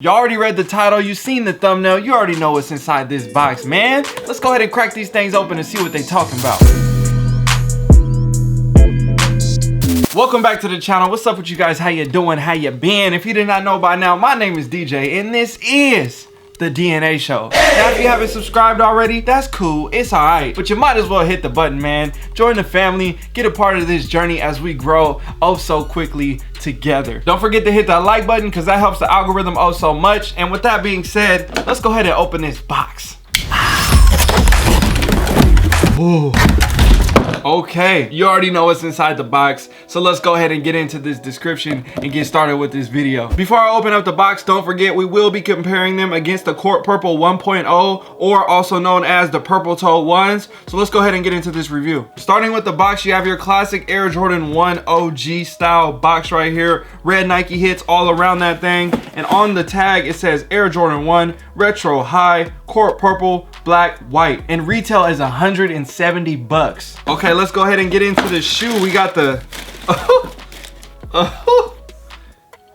You already read the title, you seen the thumbnail, you already know what's inside this box, man. Let's go ahead and crack these things open and see what they talking about. Welcome back to the channel. What's up with you guys? How you doing? How you been? If you did not know by now, my name is DJ and this is The DNA Show. Now, if you haven't subscribed already, that's cool, it's alright, but you might as well hit the button, man. Join the family, get a part of this journey as we grow oh so quickly together. Don't forget to hit that like button because that helps the algorithm oh so much. And with that being said, let's go ahead and open this box. Ooh. Okay, you already know what's inside the box, so let's go ahead and get into this description and get started with this video. Before I open up the box, don't forget we will be comparing them against the Court Purple 1.0, or also known as the Purple Toe 1s. So let's go ahead and get into this review. Starting with the box, you have your classic Air Jordan 1 OG style box right here. Red Nike hits all around that thing, and on the tag it says Air Jordan 1 Retro High Court Purple Black White, and retail is 170 bucks. Okay, let's go ahead and get into the shoe. We got the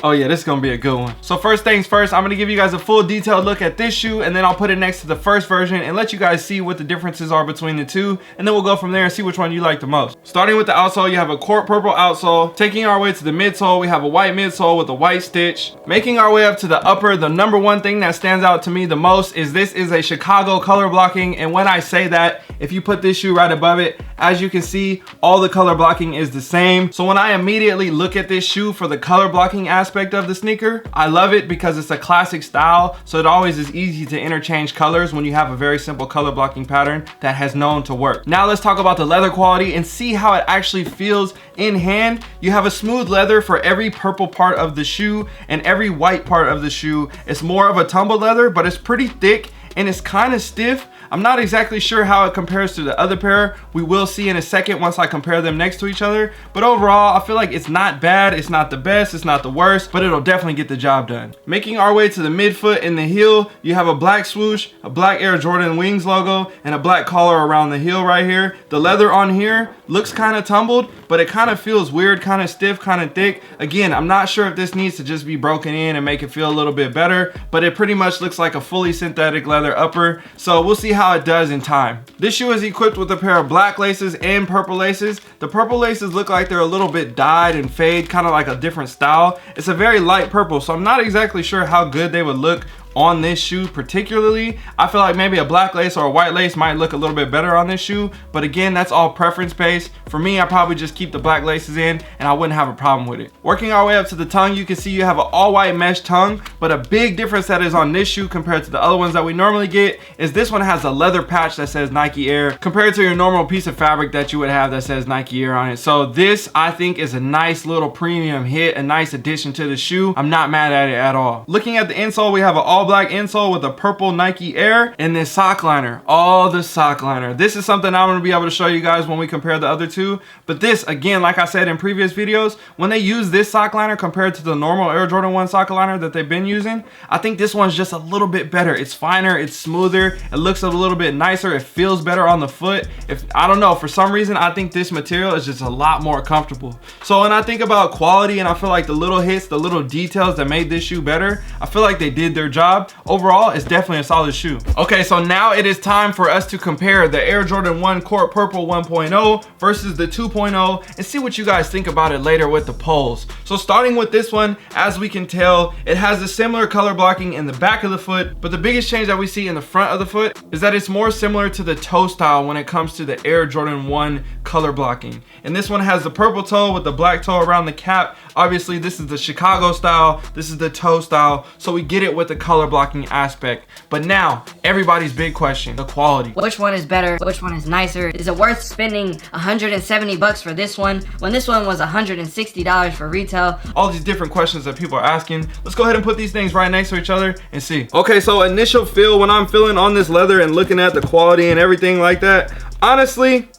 oh yeah, this is gonna be a good one. So first things first, I'm gonna give you guys a full detailed look at this shoe, and then I'll put it next to the first version and let you guys see what the differences are between the two, and then we'll go from there and see which one you like the most. Starting with the outsole, you have a Court Purple outsole. Taking our way to the midsole, we have a white midsole with a white stitch. Making our way up to the upper, the number one thing that stands out to me the most is this is a Chicago color blocking, and when I say that, if you put this shoe right above it, as you can see, all the color blocking is the same. So when I immediately look at this shoe for the color blocking aspect of the sneaker, I love it because it's a classic style, so it always is easy to interchange colors when you have a very simple color blocking pattern that has known to work. Now let's talk about the leather quality and see how it actually feels in hand. You have a smooth leather for every purple part of the shoe, and every white part of the shoe is more of a tumbled leather, but it's pretty thick and it's kind of stiff. I'm not exactly sure how it compares to the other pair. We will see in a second once I compare them next to each other. But overall, I feel like it's not bad. It's not the best, it's not the worst, but it'll definitely get the job done. Making our way to the midfoot and the heel, you have a black swoosh, a black Air Jordan Wings logo, and a black collar around the heel right here. The leather on here looks kind of tumbled, but it kind of feels weird, kind of stiff, kind of thick. Again, I'm not sure if this needs to just be broken in and make it feel a little bit better, but it pretty much looks like a fully synthetic leather upper. So we'll see how it does in time. This shoe is equipped with a pair of black laces and purple laces. The purple laces look like they're a little bit dyed and fade, kind of like a different style. It's a very light purple, so I'm not exactly sure how good they would look on this shoe particularly. I feel like maybe a black lace or a white lace might look a little bit better on this shoe, but again, that's all preference based. For me, I probably just keep the black laces in and I wouldn't have a problem with it. Working our way up to the tongue, you can see you have an all white mesh tongue, but a big difference that is on this shoe compared to the other ones that we normally get is this one has a leather patch that says Nike Air compared to your normal piece of fabric that you would have that says Nike Air on it. So this, I think, is a nice little premium hit, a nice addition to the shoe. I'm not mad at it at all. Looking at the insole, we have an all black insole with a purple Nike Air and this sock liner. Oh, the sock liner. This is something I'm going to be able to show you guys when we compare the other two. But this, again, like I said in previous videos, when they use this sock liner compared to the normal Air Jordan 1 sock liner that they've been using, I think this one's just a little bit better. It's finer, it's smoother, it looks a little bit nicer, it feels better on the foot. I don't know, for some reason, I think this material is just a lot more comfortable. So when I think about quality and I feel like the little hits, the little details that made this shoe better, I feel like they did their job. Overall, it's definitely a solid shoe. Okay, so now it is time for us to compare the Air Jordan 1 Court Purple 1.0 versus the 2.0 and see what you guys think about it later with the polls. So starting with this one, as we can tell, it has a similar color blocking in the back of the foot, but the biggest change that we see in the front of the foot is that it's more similar to the toe style when it comes to the Air Jordan 1 color blocking. And this one has the purple toe with the black toe around the cap. Obviously, this is the Chicago style, this is the toe style, so we get it with the color blocking aspect. But now, everybody's big question, the quality. Which one is better? Which one is nicer? Is it worth spending 170 bucks for this one when this one was $160 for retail? All these different questions that people are asking. Let's go ahead and put these things right next to each other and see. Okay, so initial feel when I'm feeling on this leather and looking at the quality and everything like that, honestly,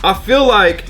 I feel like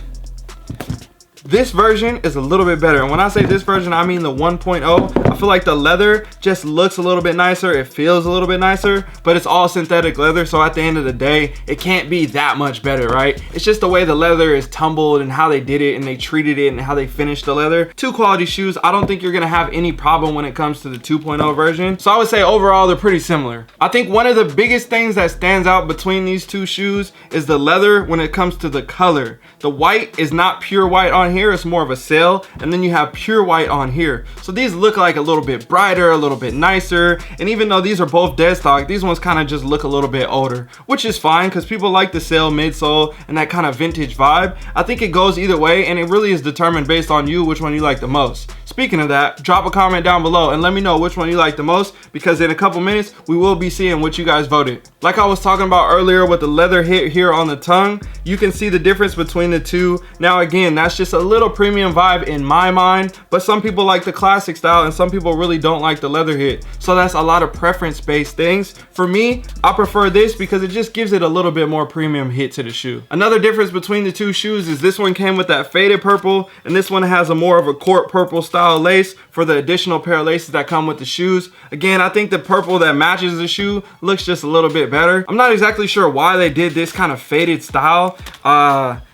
This version is a little bit better. And when I say this version, I mean the 1.0. I feel like the leather just looks a little bit nicer. It feels a little bit nicer, but it's all synthetic leather. So at the end of the day, it can't be that much better, right? It's just the way the leather is tumbled and how they did it and they treated it and how they finished the leather. Two quality shoes. I don't think you're gonna have any problem when it comes to the 2.0 version. So I would say overall, they're pretty similar. I think one of the biggest things that stands out between these two shoes is the leather when it comes to the color. The white is not pure white on here, it's more of a sail, and then you have pure white on here. So these look like a little bit brighter, a little bit nicer, and even though these are both dead stock, these ones kind of just look a little bit older, which is fine because people like the sail midsole and that kind of vintage vibe. I think it goes either way, and it really is determined based on you which one you like the most. Speaking of that, drop a comment down below and let me know which one you like the most, because in a couple minutes we will be seeing what you guys voted. Like I was talking about earlier with the leather hit here on the tongue, you can see the difference between the two. Now again, that's just a little premium vibe in my mind, but some people like the classic style and some people really don't like the leather hit. So that's a lot of preference based things. For me, I prefer this because it just gives it a little bit more premium hit to the shoe. Another difference between the two shoes is this one came with that faded purple and this one has a more of a court purple style lace for the additional pair of laces that come with the shoes. Again, I think the purple that matches the shoe looks just a little bit better. I'm not exactly sure why they did this kind of faded style.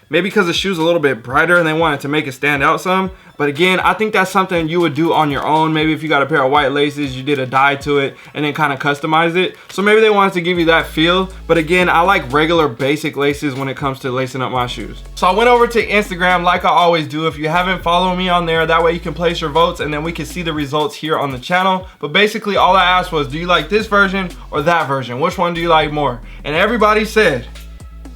Maybe because the shoe's a little bit brighter and they wanted to make it stand out some. But again, I think that's something you would do on your own. Maybe if you got a pair of white laces, you did a dye to it and then kind of customize it. So maybe they wanted to give you that feel. But again, I like regular basic laces when it comes to lacing up my shoes. So I went over to Instagram like I always do. If you haven't followed me on there, that way you can place your votes and then we can see the results here on the channel. But basically all I asked was, do you like this version or that version? Which one do you like more? And everybody said,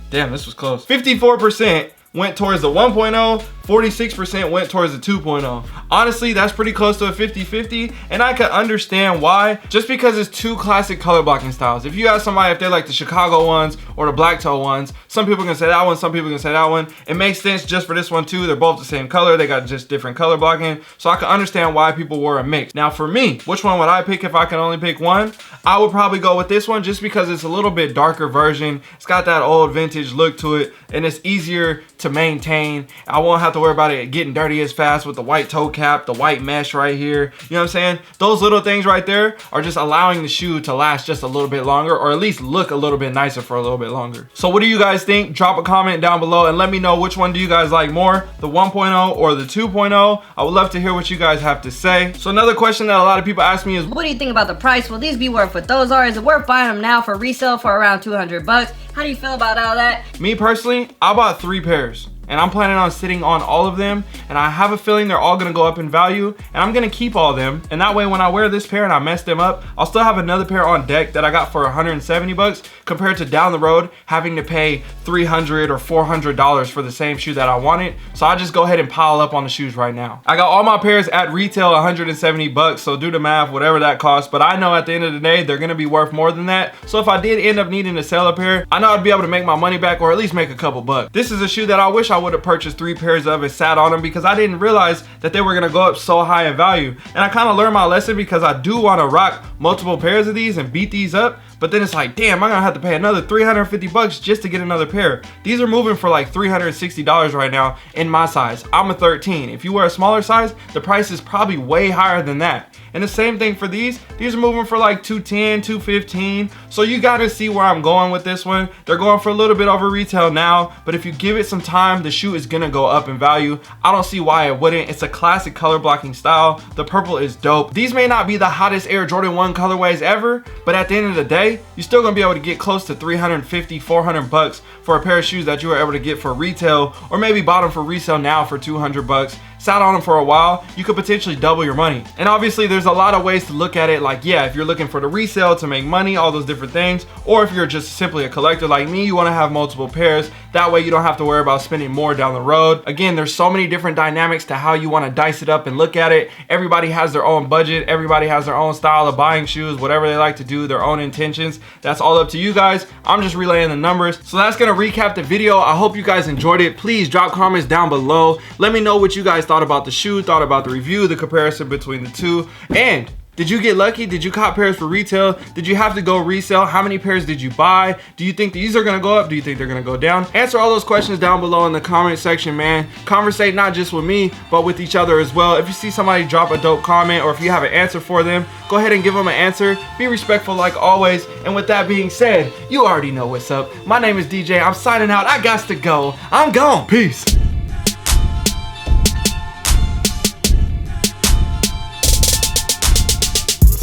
damn, this was close. 54% went towards the 1.0, 46% went towards the 2.0. Honestly, that's pretty close to a 50-50, and I can understand why, just because it's two classic color blocking styles. If you ask somebody if they like the Chicago ones or the black toe ones, some people can say that one, some people can say that one. It makes sense just for this one too. They're both the same color, they got just different color blocking, so I can understand why people wore a mix. Now for me, which one would I pick if I can only pick one? I would probably go with this one just because it's a little bit darker version. It's got that old vintage look to it, and it's easier to maintain. I won't have to worry about it getting dirty as fast with the white toe cap, the white mesh right here. You know what I'm saying? Those little things right there are just allowing the shoe to last just a little bit longer, or at least look a little bit nicer for a little bit longer. So what do you guys think? Drop a comment down below and let me know which one do you guys like more, the 1.0 or the 2.0. I would love to hear what you guys have to say. So another question that a lot of people ask me is, what do you think about the price? Will these be worth what those are? Is it worth buying them now for resale for around 200 bucks? How do you feel about all that? Me personally, I bought 3 pairs. And I'm planning on sitting on all of them, and I have a feeling they're all gonna go up in value, and I'm gonna keep all of them, and that way when I wear this pair and I mess them up, I'll still have another pair on deck that I got for 170 bucks compared to down the road having to pay $300 or $400 for the same shoe that I wanted. So I just go ahead and pile up on the shoes right now. I got all my pairs at retail 170 bucks, so do the math, whatever that costs, but I know at the end of the day they're gonna be worth more than that. So if I did end up needing to sell a pair, I know I'd be able to make my money back or at least make a couple bucks. This is a shoe that I wish I would have purchased 3 pairs of and sat on them because I didn't realize that they were gonna go up so high in value. And I kind of learned my lesson because I do want to rock multiple pairs of these and beat these up, but then it's like, damn, I'm gonna have to pay another 350 bucks just to get another pair. These are moving for like $360 right now in my size. I'm a 13. If you wear a smaller size, the price is probably way higher than that. And the same thing for these are moving for like $210, $215. So you gotta see where I'm going with this one. They're going for a little bit over retail now, but if you give it some time, the shoe is gonna go up in value. I don't see why it wouldn't. It's a classic color blocking style. The purple is dope. These may not be the hottest Air Jordan 1 colorways ever, but at the end of the day, you're still gonna be able to get close to 350, 400 bucks for a pair of shoes that you were able to get for retail, or maybe bought them for resale now for 200 bucks. Sat on them for a while, you could potentially double your money. And obviously there's a lot of ways to look at it, like, yeah, if you're looking for the resale to make money, all those different things, or if you're just simply a collector like me, you want to have multiple pairs. That way you don't have to worry about spending more down the road. Again, there's so many different dynamics to how you want to dice it up and look at it. Everybody has their own budget, everybody has their own style of buying shoes, whatever they like to do, their own intentions. That's all up to you guys. I'm just relaying the numbers. So that's gonna recap the video. I hope you guys enjoyed it. Please drop comments down below. Let me know what you guys thought about the shoe, thought about the review, the comparison between the two, and Did you get lucky? Did you cop pairs for retail? Did you have to go resell? How many pairs did you buy? Do you think these are gonna go up? Do you think they're gonna go down? Answer all those questions down below in the comment section, man. Conversate not just with me, but with each other as well. If you see somebody drop a dope comment, or if you have an answer for them, go ahead and give them an answer. Be respectful like always. And with that being said, you already know what's up. My name is DJ. I'm signing out. I got to go. I'm gone. Peace.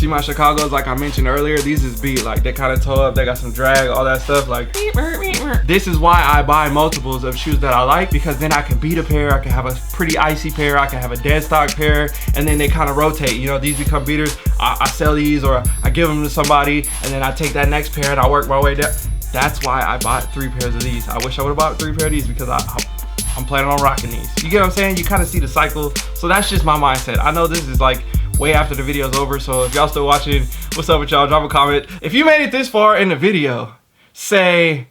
See my Chicago's, like I mentioned earlier, these is beat, like they kind of toe up, they got some drag, all that stuff. Like this is why I buy multiples of shoes that I like, because then I can beat a pair, I can have a pretty icy pair, I can have a dead stock pair, and then they kind of rotate. You know, these become beaters. I sell these, or I give them to somebody, and then I take that next pair and I work my way down. That's why I bought 3 pairs of these. I wish I would have bought 3 pairs of these, because I'm planning on rocking these. You get what I'm saying? You kind of see the cycle. So that's just my mindset. I know this is like way after the video's over, so if y'all still watching, what's up with y'all? Drop a comment. If you made it this far in the video, say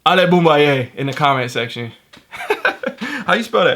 Ale Boombaye in the comment section. How you spell that?